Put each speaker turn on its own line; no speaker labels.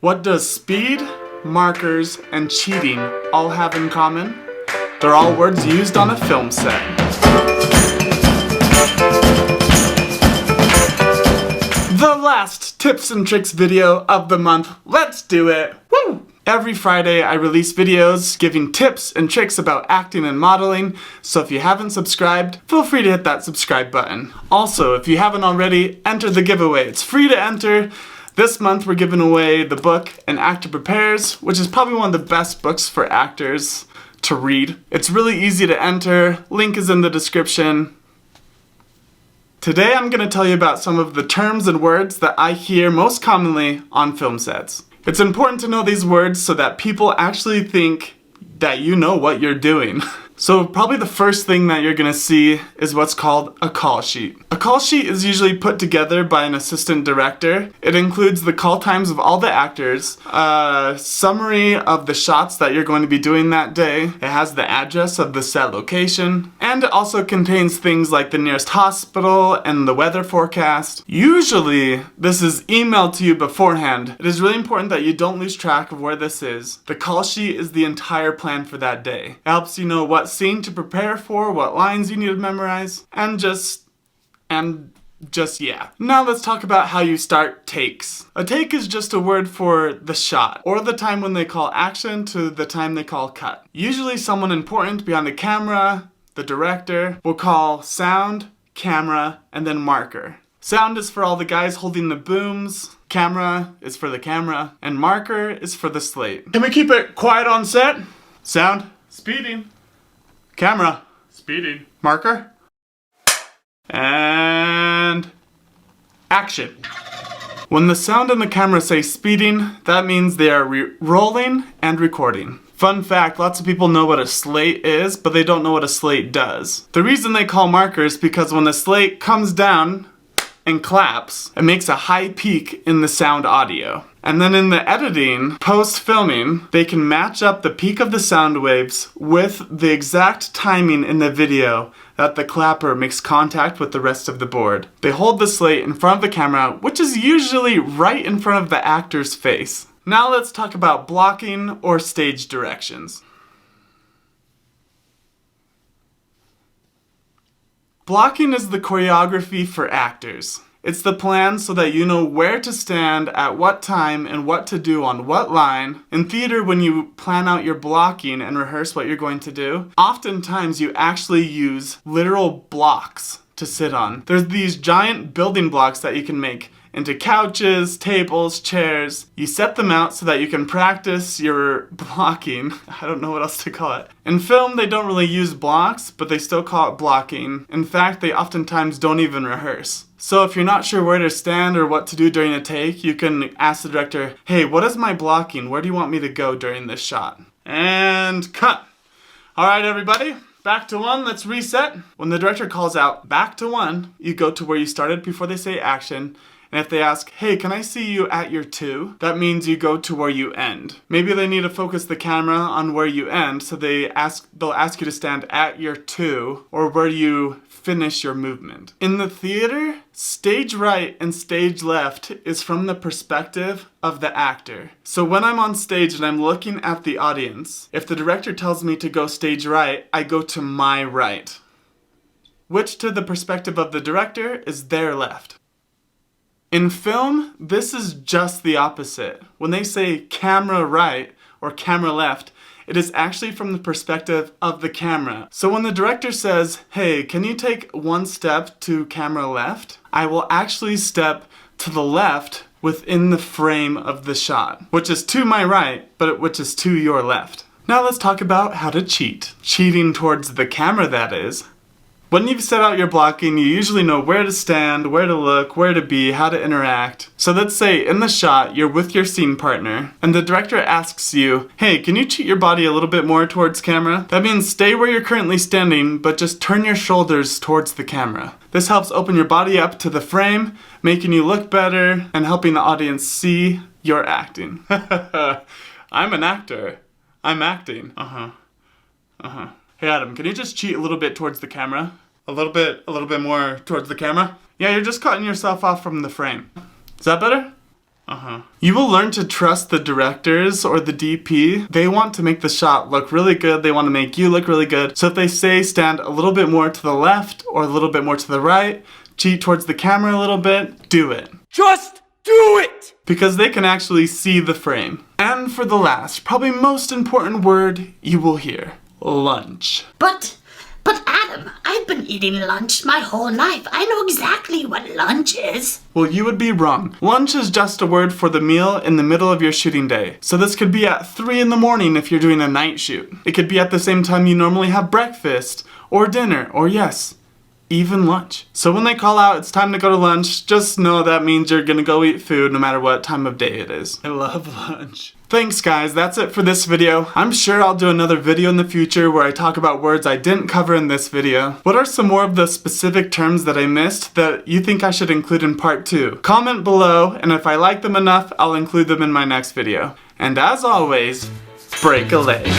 What does speed, markers, and cheating all have in common? They're all words used on a film set. The last tips and tricks video of the month. Let's do it! Woo! Every Friday I release videos giving tips and tricks about acting and modeling, so if you haven't subscribed, feel free to hit that subscribe button. Also, if you haven't already, enter the giveaway. It's free to enter. This month we're giving away the book An Actor Prepares, which is probably one of the best books for actors to read. It's really easy to enter. Link is in the description. Today I'm going to tell you about some of the terms and words that I hear most commonly on film sets. It's important to know these words so that people actually think that you know what you're doing. So probably the first thing that you're gonna see is what's called a call sheet. A call sheet is usually put together by an assistant director. It includes the call times of all the actors, a summary of the shots that you're going to be doing that day. It has the address of the set location, and it also contains things like the nearest hospital and the weather forecast. Usually, this is emailed to you beforehand. It is really important that you don't lose track of where this is. The call sheet is the entire plan for that day. It helps you know what scene to prepare for, what lines you need to memorize, and just yeah. Now let's talk about how you start takes. A take is just a word for the shot, or the time when they call action to the time they call cut. Usually someone important behind the camera, the director, will call sound, camera, and then marker. Sound is for all the guys holding the booms, camera is for the camera, and marker is for the slate. Can we keep it quiet on set? Sound, speeding. Camera, speeding. Marker, and action. When the sound and the camera say speeding, that means they are rolling and recording. Fun fact, lots of people know what a slate is, but they don't know what a slate does. The reason they call markers is because when the slate comes down and claps, it makes a high peak in the sound audio. And then in the editing, post-filming, they can match up the peak of the sound waves with the exact timing in the video that the clapper makes contact with the rest of the board. They hold the slate in front of the camera, which is usually right in front of the actor's face. Now let's talk about blocking or stage directions. Blocking is the choreography for actors. It's the plan so that you know where to stand at what time and what to do on what line. In theater, when you plan out your blocking and rehearse what you're going to do, oftentimes you actually use literal blocks to sit on. There's these giant building blocks that you can make into couches, tables, chairs. You set them out so that you can practice your blocking. I don't know what else to call it. In film, they don't really use blocks, but they still call it blocking. In fact, they oftentimes don't even rehearse. So if you're not sure where to stand or what to do during a take, you can ask the director, hey, what is my blocking? Where do you want me to go during this shot? And cut. All right, everybody. Back to one, let's reset. When the director calls out back to one, you go to where you started before they say action. And if they ask, hey, can I see you at your 2? That means you go to where you end. Maybe they need to focus the camera on where you end, so they'll ask you to stand at your 2 or where you finish your movement. In the theater, stage right and stage left is from the perspective of the actor. So when I'm on stage and I'm looking at the audience, if the director tells me to go stage right, I go to my right, which to the perspective of the director is their left. In film, this is just the opposite. When they say camera right or camera left, it is actually from the perspective of the camera. So when the director says, hey, can you take one step to camera left? I will actually step to the left within the frame of the shot, which is to my right, but which is to your left. Now let's talk about how to cheat. Cheating towards the camera, that is. When you've set out your blocking, you usually know where to stand, where to look, where to be, how to interact. So let's say in the shot, you're with your scene partner, and the director asks you, hey, can you cheat your body a little bit more towards camera? That means stay where you're currently standing, but just turn your shoulders towards the camera. This helps open your body up to the frame, making you look better, and helping the audience see your acting. I'm an actor. I'm acting. Hey Adam, can you just cheat a little bit towards the camera? A little bit more towards the camera? Yeah, you're just cutting yourself off from the frame. Is that better? You will learn to trust the directors or the DP. They want to make the shot look really good. They want to make you look really good. So if they say stand a little bit more to the left or a little bit more to the right, cheat towards the camera a little bit, do it.
Just do it!
Because they can actually see the frame. And for the last, probably most important word you will hear, lunch.
But Adam, I've been eating lunch my whole life. I know exactly what lunch is.
Well, you would be wrong. Lunch is just a word for the meal in the middle of your shooting day. So this could be at 3 in the morning if you're doing a night shoot. It could be at the same time you normally have breakfast, or dinner, or yes, even lunch. So when they call out it's time to go to lunch, just know that means you're gonna go eat food no matter what time of day it is. I love lunch. Thanks guys, that's it for this video. I'm sure I'll do another video in the future where I talk about words I didn't cover in this video. What are some more of the specific terms that I missed that you think I should include in part 2? Comment below, and if I like them enough, I'll include them in my next video. And as always, break a leg.